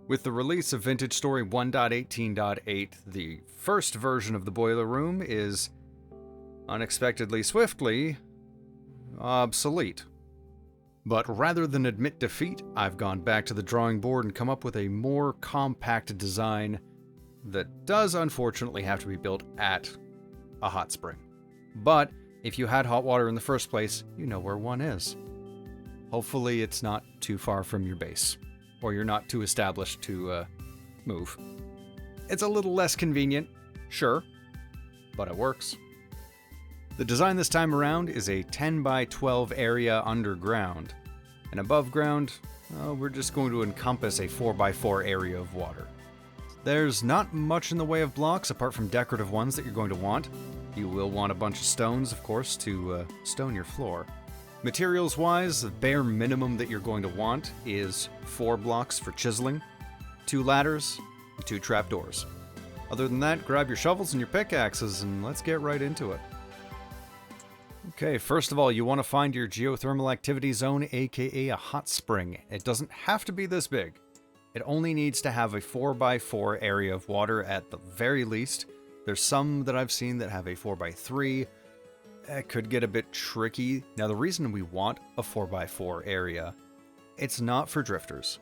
With the release of Vintage Story 1.18.8, the first version of the boiler room is unexpectedly swiftly obsolete. But rather than admit defeat, I've gone back to the drawing board and come up with a more compact design that does unfortunately have to be built at a hot spring. But if you had hot water in the first place, you know where one is. Hopefully it's not too far from your base, or you're not too established to move. It's a little less convenient, sure, but it works. The design this time around is a 10 by 12 area underground, and above ground, we're just going to encompass a 4 by 4 area of water. There's not much in the way of blocks apart from decorative ones that you're going to want. You will want a bunch of stones, of course, to stone your floor. Materials-wise, the bare minimum that you're going to want is 4 blocks for chiseling, 2 ladders, and 2 trapdoors. Other than that, grab your shovels and your pickaxes and let's get right into it. Okay, first of all, you want to find your geothermal activity zone, aka a hot spring. It doesn't have to be this big. It only needs to have a 4 by 4 area of water at the very least. There's some that I've seen that have a 4 by 3. It could get a bit tricky. Now, the reason we want a 4 by 4 area, it's not for drifters.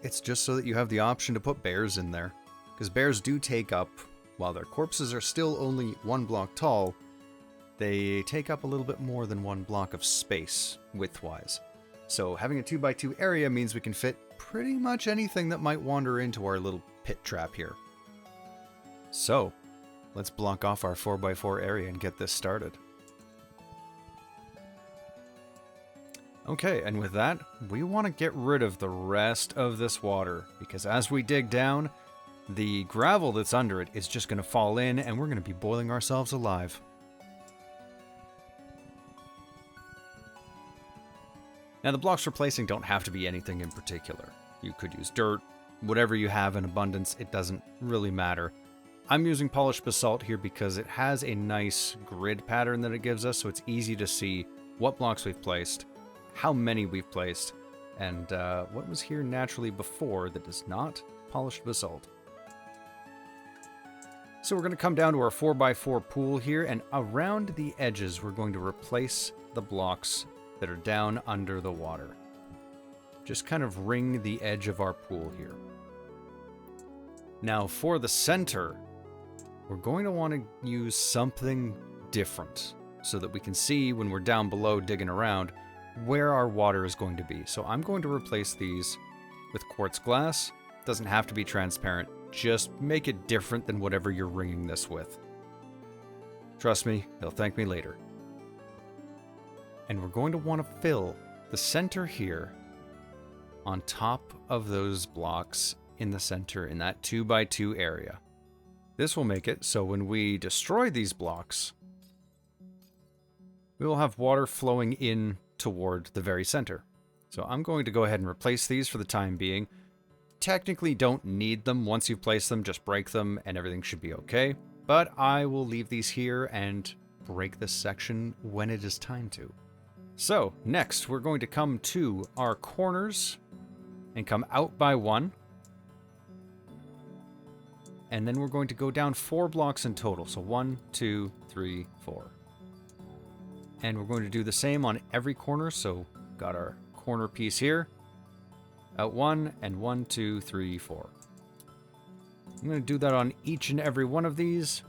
It's just so that you have the option to put bears in there. Because bears do take up, while their corpses are still only 1 block tall, they take up a little bit more than 1 block of space, width-wise. So having a 2 by 2 area means we can fit pretty much anything that might wander into our little pit trap here. So, let's block off our 4 by 4 area and get this started. Okay, and with that, we want to get rid of the rest of this water, because as we dig down, the gravel that's under it is just going to fall in, and we're going to be boiling ourselves alive. Now, the blocks for placing don't have to be anything in particular. You could use dirt, whatever you have in abundance, it doesn't really matter. I'm using polished basalt here because it has a nice grid pattern that it gives us, so it's easy to see what blocks we've placed, how many we've placed, and what was here naturally before that is not polished basalt. So we're going to come down to our 4 by 4 pool here, and around the edges we're going to replace the blocks that are down under the water. Just kind of ring the edge of our pool here. Now for the center, we're going to want to use something different so that we can see when we're down below digging around where our water is going to be. So I'm going to replace these with quartz glass. Doesn't have to be transparent, just make it different than whatever you're ringing this with. Trust me, he'll thank me later. And we're going to want to fill the center here on top of those blocks in the center in that 2 by 2 area. This will make it so when we destroy these blocks, we will have water flowing in toward the very center. So I'm going to go ahead and replace these for the time being. Technically don't need them. Once you place them, just break them and everything should be okay. But I will leave these here and break this section when it is time to. So next we're going to come to our corners and come out by 1. And then we're going to go down 4 blocks in total. So 1, 2, 3, 4. And we're going to do the same on every corner. So got our corner piece here. Out 1 and 1, 2, 3, 4. I'm going to do that on each and every one of these.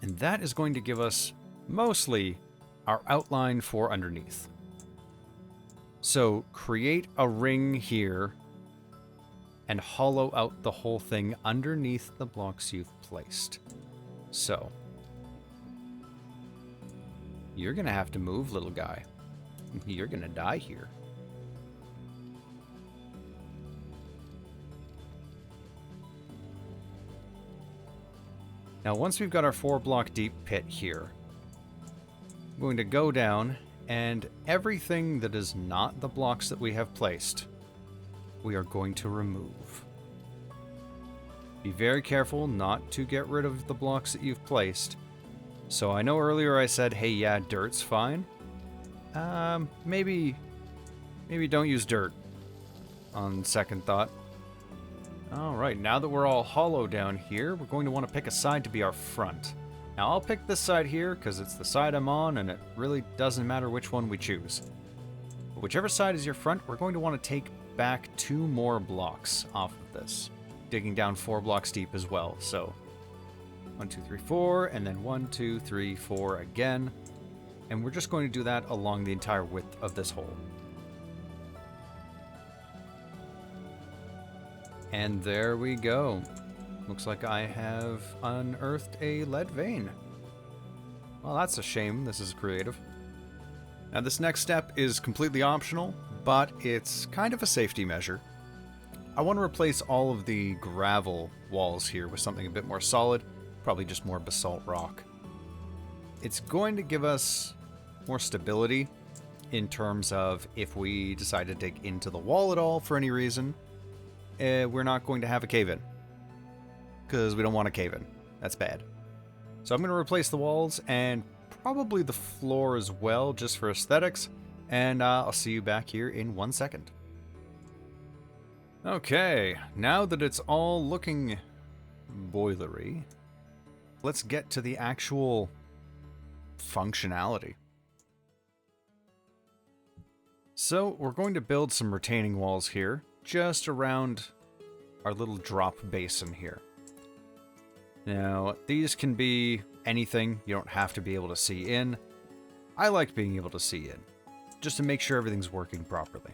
And that is going to give us mostly our outline for underneath. So create a ring here and hollow out the whole thing underneath the blocks you've placed. So you're going to have to move, little guy. You're going to die here. Now, once we've got our 4 block deep pit here, I'm going to go down and everything that is not the blocks that we have placed, we are going to remove. Be very careful not to get rid of the blocks that you've placed. So I know earlier I said, hey, yeah, dirt's fine. Maybe don't use dirt on second thought. Alright, now that we're all hollow down here, we're going to want to pick a side to be our front. Now I'll pick this side here because it's the side I'm on and it really doesn't matter which one we choose. But whichever side is your front, we're going to want to take back 2 more blocks off of this. Digging down 4 blocks deep as well, so 1, 2, 3, 4, and then 1, 2, 3, 4 again. And we're just going to do that along the entire width of this hole. And there we go. Looks like I have unearthed a lead vein. Well, that's a shame. This is creative. Now, this next step is completely optional, but it's kind of a safety measure. I want to replace all of the gravel walls here with something a bit more solid, probably just more basalt rock. It's going to give us more stability in terms of if we decide to dig into the wall at all for any reason. We're not going to have a cave-in, because we don't want a cave-in. That's bad. So I'm going to replace the walls and probably the floor as well, just for aesthetics, and I'll see you back here in 1 second. Okay, now that it's all looking boilery, let's get to the actual functionality. So we're going to build some retaining walls here, just around our little drop basin here. Now, these can be anything. You don't have to be able to see in. I like being able to see in, just to make sure everything's working properly.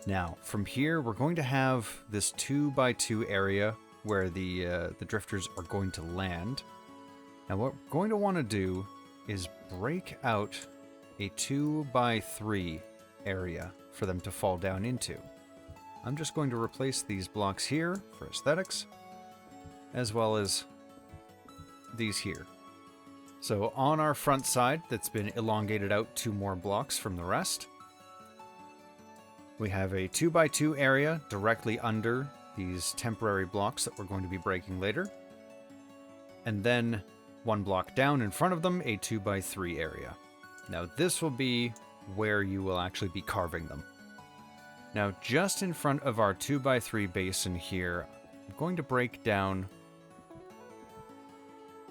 Now, from here, we're going to have this 2x2 area where the drifters are going to land. Now, what we're going to want to do is break out a 2x3 area for them to fall down into. I'm just going to replace these blocks here for aesthetics, as well as these here. So on our front side, that's been elongated out 2 more blocks from the rest, we have a 2x2 area directly under these temporary blocks that we're going to be breaking later. And then 1 block down in front of them, a 2x3 area. Now this will be where you will actually be carving them. Now just in front of our 2x3 basin here, I'm going to break down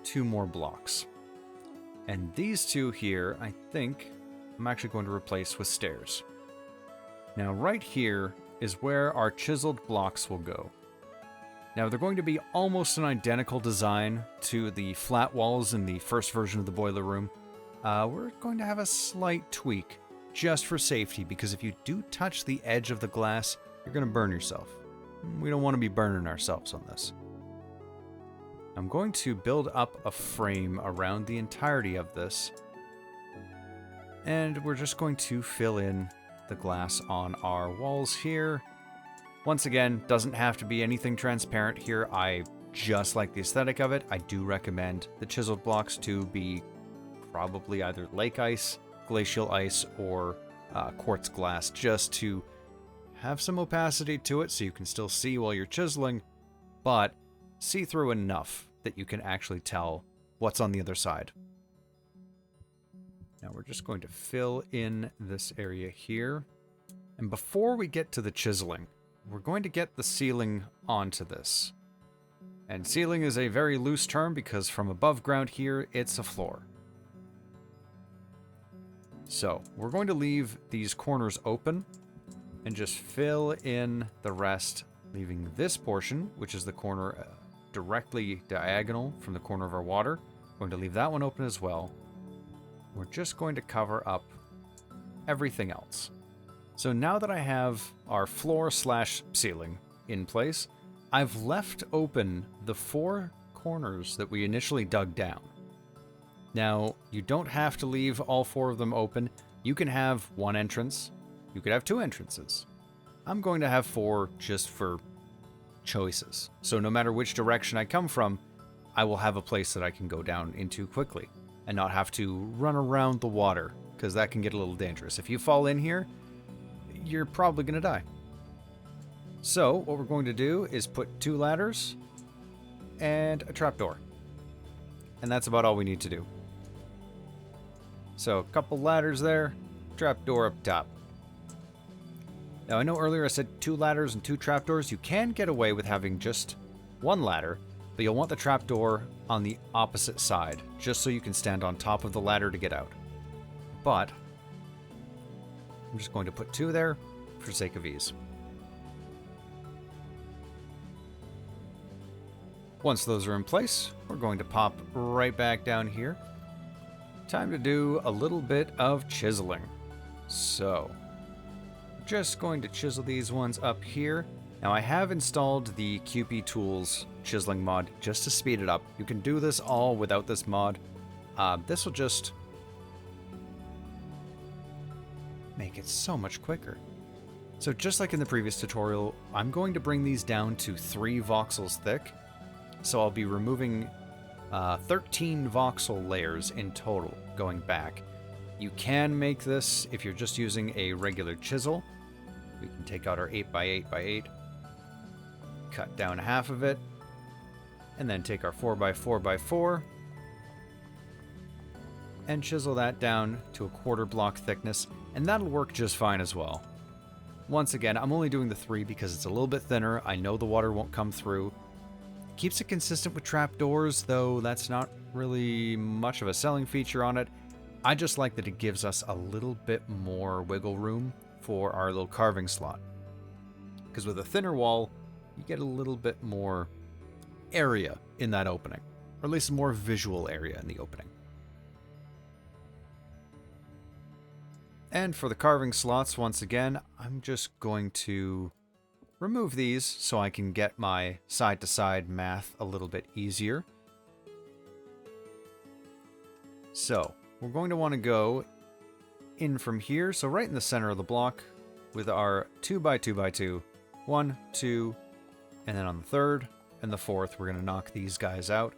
2 more blocks. And these 2 here, I think, I'm actually going to replace with stairs. Now right here is where our chiseled blocks will go. Now they're going to be almost an identical design to the flat walls in the first version of the boiler room. We're going to have a slight tweak just for safety, because if you do touch the edge of the glass, you're going to burn yourself. We don't want to be burning ourselves on this. I'm going to build up a frame around the entirety of this, and we're just going to fill in the glass on our walls here. Once again, doesn't have to be anything transparent here. I just like the aesthetic of it. I do recommend the chiseled blocks to be probably either lake ice, glacial ice, or quartz glass, just to have some opacity to it so you can still see while you're chiseling, but see through enough that you can actually tell what's on the other side. Now we're just going to fill in this area here. And before we get to the chiseling, we're going to get the ceiling onto this. And ceiling is a very loose term because from above ground here, it's a floor. So we're going to leave these corners open and just fill in the rest, leaving this portion, which is the corner directly diagonal from the corner of our water. We're going to leave that one open as well. We're just going to cover up everything else. So now that I have our floor slash ceiling in place, I've left open the 4 corners that we initially dug down. Now, you don't have to leave all 4 of them open. You can have 1 entrance. You could have 2 entrances. I'm going to have 4 just for choices. So no matter which direction I come from, I will have a place that I can go down into quickly and not have to run around the water, because that can get a little dangerous. If you fall in here, you're probably going to die. So what we're going to do is put 2 ladders and a trapdoor. And that's about all we need to do. So a couple ladders there, trapdoor up top. Now I know earlier I said 2 ladders and 2 trapdoors. You can get away with having just 1 ladder, but you'll want the trapdoor on the opposite side, just so you can stand on top of the ladder to get out. But I'm just going to put 2 there for sake of ease. Once those are in place, we're going to pop right back down here. Time to do a little bit of chiseling. So, just going to chisel these ones up here. Now I have installed the QP Tools chiseling mod just to speed it up. You can do this all without this mod. This will just make it so much quicker. So just like in the previous tutorial, I'm going to bring these down to 3 voxels thick. So I'll be removing 13 voxel layers in total going back. You can make this if you're just using a regular chisel. We can take out our 8x8x8, cut down half of it, and then take our 4x4x4 and chisel that down to a 1/4 block thickness, and that'll work just fine as well. Once again, I'm only doing the 3 because it's a little bit thinner. I know the water won't come through. Keeps it consistent with trapdoors, though that's not really much of a selling feature on it. I just like that it gives us a little bit more wiggle room for our little carving slot. Because with a thinner wall, you get a little bit more area in that opening. Or at least more visual area in the opening. And for the carving slots, once again, I'm just going to remove these so I can get my side-to-side math a little bit easier. So, we're going to want to go in from here, so right in the center of the block with our 2x2x2, 1, 2, and then on the 3rd and the 4th, we're going to knock these guys out,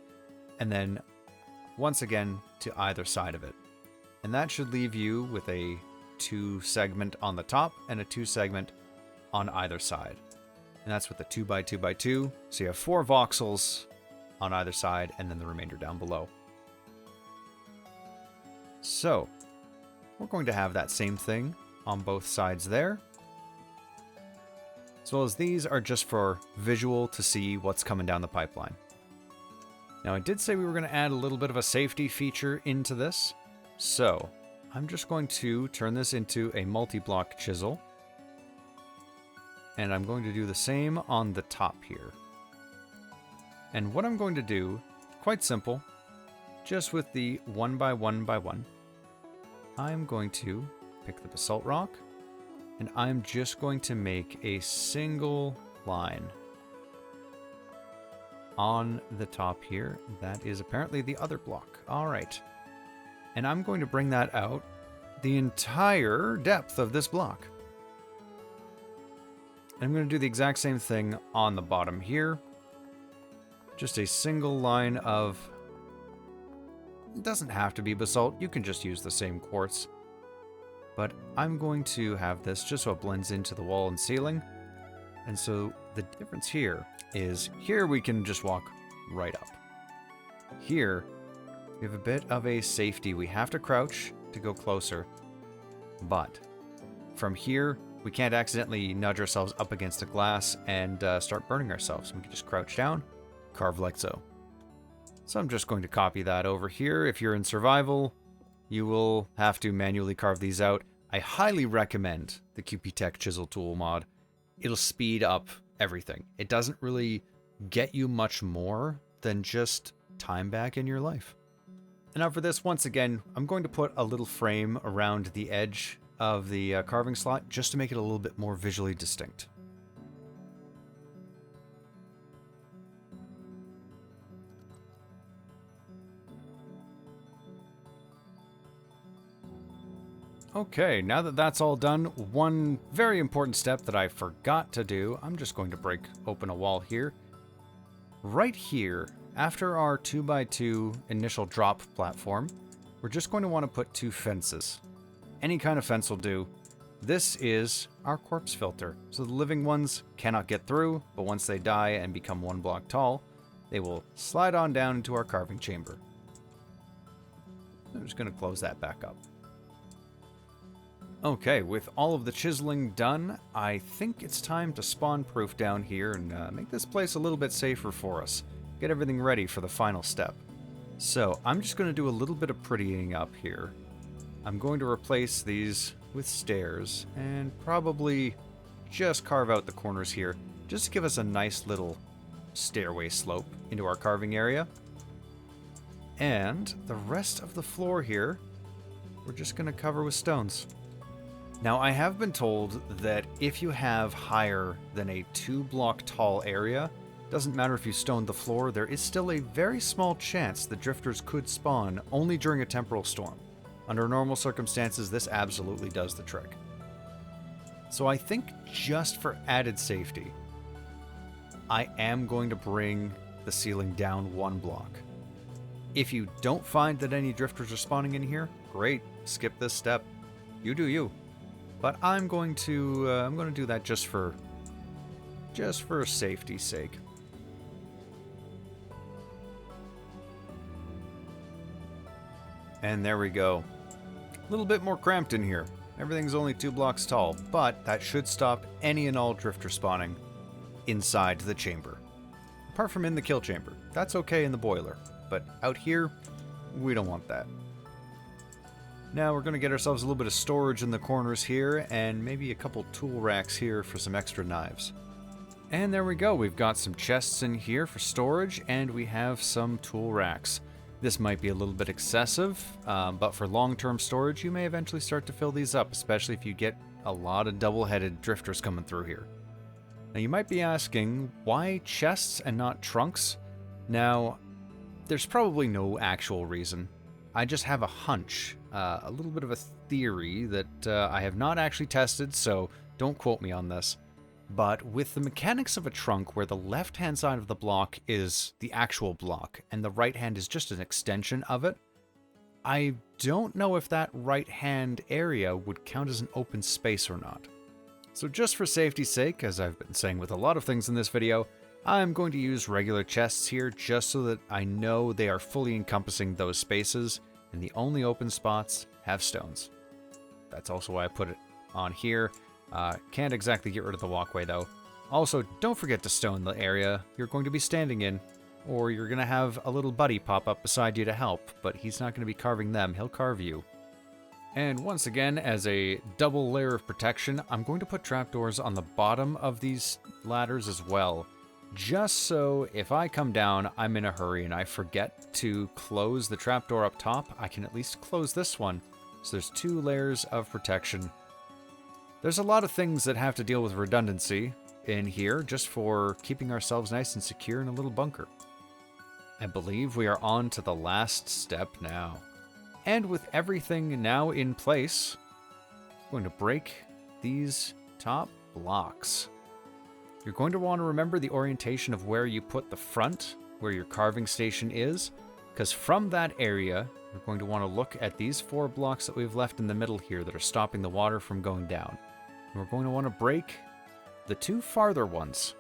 and then once again to either side of it. And that should leave you with a 2 segment on the top and a 2 segment on either side. And that's with the 2x2x2. So you have 4 voxels on either side and then the remainder down below. So we're going to have that same thing on both sides there. As well as these are just for visual to see what's coming down the pipeline. Now I did say we were going to add a little bit of a safety feature into this. So I'm just going to turn this into a multi-block chisel. And I'm going to do the same on the top here. And what I'm going to do, quite simple, just with the 1x1x1, I'm going to pick the basalt rock, and I'm just going to make a single line on the top here. That is apparently the other block. All right. And I'm going to bring that out the entire depth of this block. I'm going to do the exact same thing on the bottom here. Just a single line of... It doesn't have to be basalt. You can just use the same quartz. But I'm going to have this just so it blends into the wall and ceiling. And so the difference here is here we can just walk right up. Here we have a bit of a safety. We have to crouch to go closer. But from here, we can't accidentally nudge ourselves up against a glass and start burning ourselves. We can just crouch down, carve like so. So I'm just going to copy that over here. If you're in survival, you will have to manually carve these out. I highly recommend the QP Tech Chisel Tool mod. It'll speed up everything. It doesn't really get you much more than just time back in your life. And now for this, once again, I'm going to put a little frame around the edge of the carving slot just to make it a little bit more visually distinct. Okay, now that that's all done, one very important step that I forgot to do, I'm just going to break open a wall here. Right here, after our 2x2 initial drop platform, we're just going to want to put 2 fences. Any kind of fence will do. This is our corpse filter. So the living ones cannot get through, but once they die and become 1 block tall, they will slide on down into our carving chamber. I'm just going to close that back up. Okay, with all of the chiseling done, I think it's time to spawn-proof down here and make this place a little bit safer for us. Get everything ready for the final step. So, I'm just going to do a little bit of prettying up here. I'm going to replace these with stairs, and probably just carve out the corners here, just to give us a nice little stairway slope into our carving area. And the rest of the floor here, we're just going to cover with stones. Now, I have been told that if you have higher than a 2-block tall area, doesn't matter if you stoned the floor, there is still a very small chance the drifters could spawn only during a temporal storm. Under normal circumstances, this absolutely does the trick. So I think just for added safety, I am going to bring the ceiling down 1 block. If you don't find that any drifters are spawning in here, great, skip this step. You do you. But I'm going to do that just for safety's sake. And there we go. A little bit more cramped in here. Everything's only 2 blocks tall, but that should stop any and all drifter spawning inside the chamber. Apart from in the kill chamber. That's okay in the boiler, but out here, we don't want that. Now we're going to get ourselves a little bit of storage in the corners here, and maybe a couple tool racks here for some extra knives. And there we go, we've got some chests in here for storage, and we have some tool racks. This might be a little bit excessive, but for long-term storage, you may eventually start to fill these up, especially if you get a lot of double-headed drifters coming through here. Now you might be asking, why chests and not trunks? Now, there's probably no actual reason. I just have a hunch, a little bit of a theory that I have not actually tested, so don't quote me on this. But with the mechanics of a trunk where the left-hand side of the block is the actual block and the right hand is just an extension of it, I don't know if that right-hand area would count as an open space or not. So just for safety's sake, as I've been saying with a lot of things in this video, I'm going to use regular chests here just so that I know they are fully encompassing those spaces, and the only open spots have stones. That's also why I put it on here. Can't exactly get rid of the walkway though. Also, don't forget to stone the area you're going to be standing in, or you're going to have a little buddy pop up beside you to help, but he's not going to be carving them, he'll carve you. And once again, as a double layer of protection, I'm going to put trapdoors on the bottom of these ladders as well. Just so if I come down, I'm in a hurry and I forget to close the trapdoor up top, I can at least close this one. So there's 2 layers of protection. There's a lot of things that have to deal with redundancy in here just for keeping ourselves nice and secure in a little bunker. I believe we are on to the last step now. And with everything now in place, I'm going to break these top blocks. You're going to want to remember the orientation of where you put the front, where your carving station is, because from that area, you're going to want to look at these 4 blocks that we've left in the middle here that are stopping the water from going down. And we're going to want to break the 2 farther ones.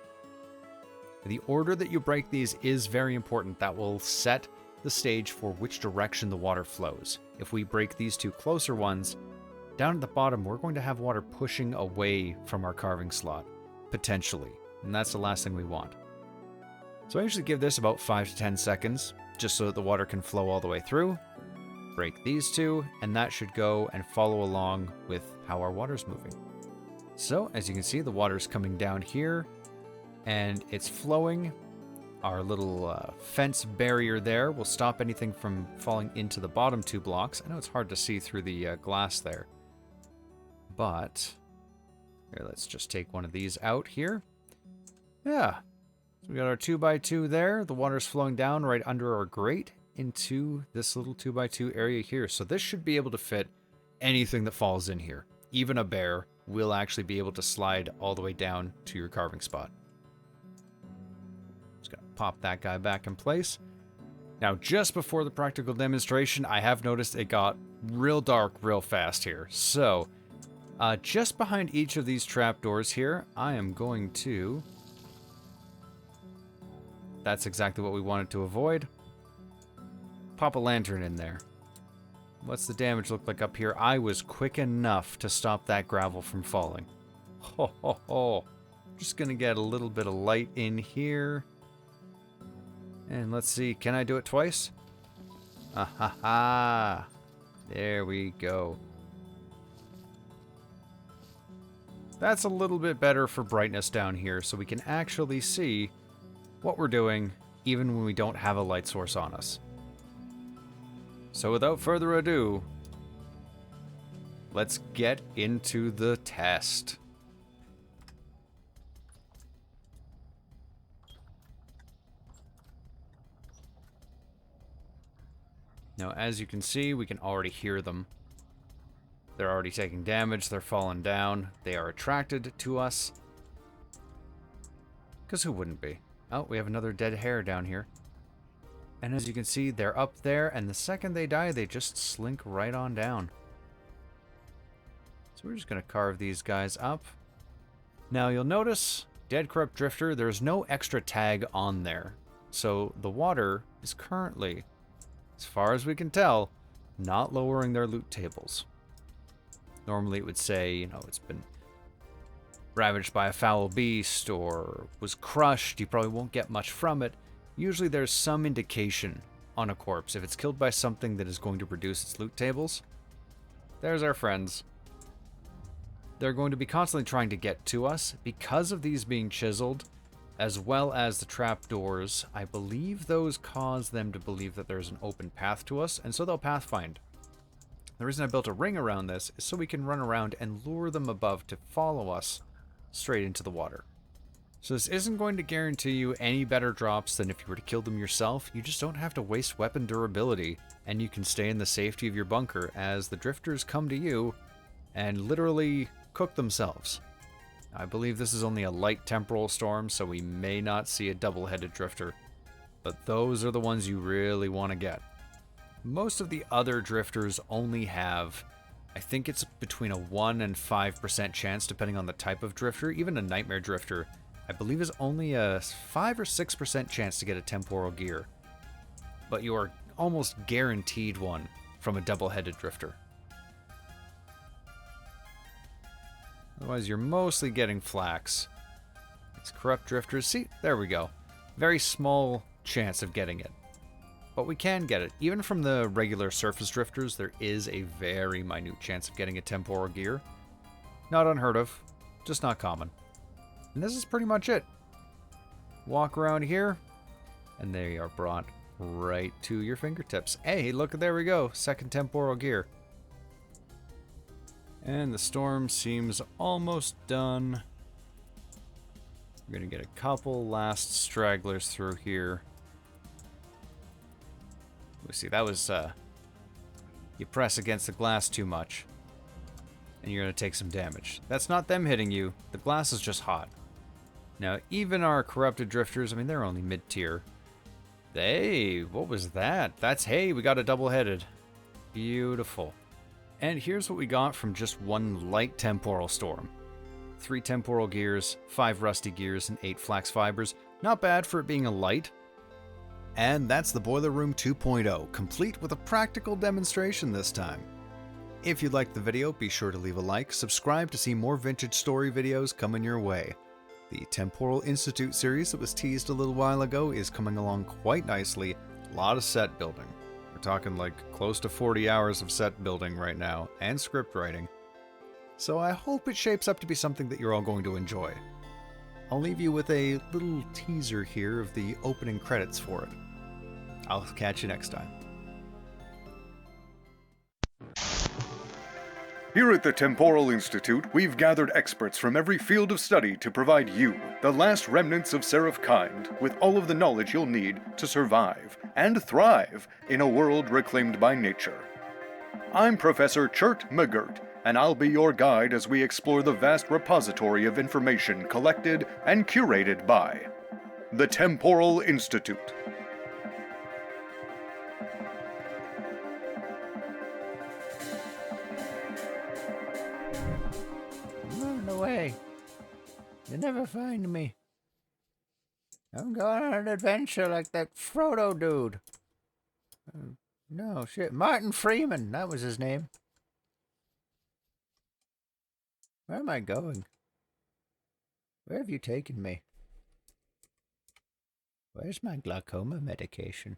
The order that you break these is very important. That will set the stage for which direction the water flows. If we break these 2 closer ones, down at the bottom, we're going to have water pushing away from our carving slot. Potentially, and that's the last thing we want. So I usually give this about 5 to 10 seconds, just so that the water can flow all the way through. Break these 2, and that should go and follow along with how our water's moving. So, as you can see, the water's coming down here, and it's flowing. Our little fence barrier there will stop anything from falling into the bottom 2 blocks. I know it's hard to see through the glass there, but here, let's just take one of these out here. Yeah, so we got our 2x2 there. The water's flowing down right under our grate into this little 2x2 area here. So this should be able to fit anything that falls in here. Even a bear will actually be able to slide all the way down to your carving spot. Just gonna pop that guy back in place. Now, just before the practical demonstration, I have noticed it got real dark real fast here. So just behind each of these trapdoors here, I am going to... That's exactly what we wanted to avoid. Pop a lantern in there. What's the damage look like up here? I was quick enough to stop that gravel from falling. Ho, ho, ho. Just gonna get a little bit of light in here. And let's see, can I do it twice? Ah ha ha. There we go. That's a little bit better for brightness down here, so we can actually see what we're doing even when we don't have a light source on us. So without further ado, let's get into the test. Now, as you can see, we can already hear them. They're already taking damage, they're falling down, they are attracted to us. Because who wouldn't be? Oh, we have another dead hare down here. And as you can see, they're up there, and the second they die, they just slink right on down. So we're just going to carve these guys up. Now, you'll notice, Dead Corrupt Drifter, there's no extra tag on there. So the water is currently, as far as we can tell, not lowering their loot tables. Normally it would say, you know, it's been ravaged by a foul beast or was crushed. You probably won't get much from it. Usually there's some indication on a corpse. If it's killed by something that is going to reduce its loot tables, there's our friends. They're going to be constantly trying to get to us because of these being chiseled, as well as the trapdoors. I believe those cause them to believe that there's an open path to us, and so they'll pathfind. The reason I built a ring around this is so we can run around and lure them above to follow us straight into the water. So this isn't going to guarantee you any better drops than if you were to kill them yourself. You just don't have to waste weapon durability, and you can stay in the safety of your bunker as the drifters come to you and literally cook themselves. I believe this is only a light temporal storm, so we may not see a double-headed drifter, but those are the ones you really want to get. Most of the other drifters only have, I think it's between a 1 and 5% chance, depending on the type of drifter. Even a Nightmare Drifter, I believe, is only a 5 or 6% chance to get a temporal gear. But you are almost guaranteed one from a double-headed drifter. Otherwise, you're mostly getting flax. These corrupt drifters, see, there we go. Very small chance of getting it. But we can get it. Even from the regular surface drifters, there is a very minute chance of getting a temporal gear. Not unheard of, just not common. And this is pretty much it. Walk around here, and they are brought right to your fingertips. Hey, look, there we go. Second temporal gear. And the storm seems almost done. We're going to get a couple last stragglers through here. We see, that was, you press against the glass too much, and you're going to take some damage. That's not them hitting you. The glass is just hot. Now, even our corrupted drifters, I mean, they're only mid-tier. Hey, what was that? That's, hey, we got a double-headed. Beautiful. And here's what we got from just one light temporal storm. 3 temporal gears, 5 rusty gears, and 8 flax fibers. Not bad for it being a light. And that's the Boiler Room 2.0, complete with a practical demonstration this time. If you liked the video, be sure to leave a like, subscribe to see more vintage story videos coming your way. The Temporal Institute series that was teased a little while ago is coming along quite nicely. A lot of set building. We're talking like close to 40 hours of set building right now, and script writing. So I hope it shapes up to be something that you're all going to enjoy. I'll leave you with a little teaser here of the opening credits for it. I'll catch you next time. Here at the Temporal Institute, we've gathered experts from every field of study to provide you, the last remnants of seraph kind, with all of the knowledge you'll need to survive and thrive in a world reclaimed by nature. I'm Professor Chert McGirt, and I'll be your guide as we explore the vast repository of information collected and curated by the Temporal Institute. Run away. You'll never find me. I'm going on an adventure like that Frodo dude. No, shit. Martin Freeman, that was his name. Where am I going? Where have you taken me? Where's my glaucoma medication?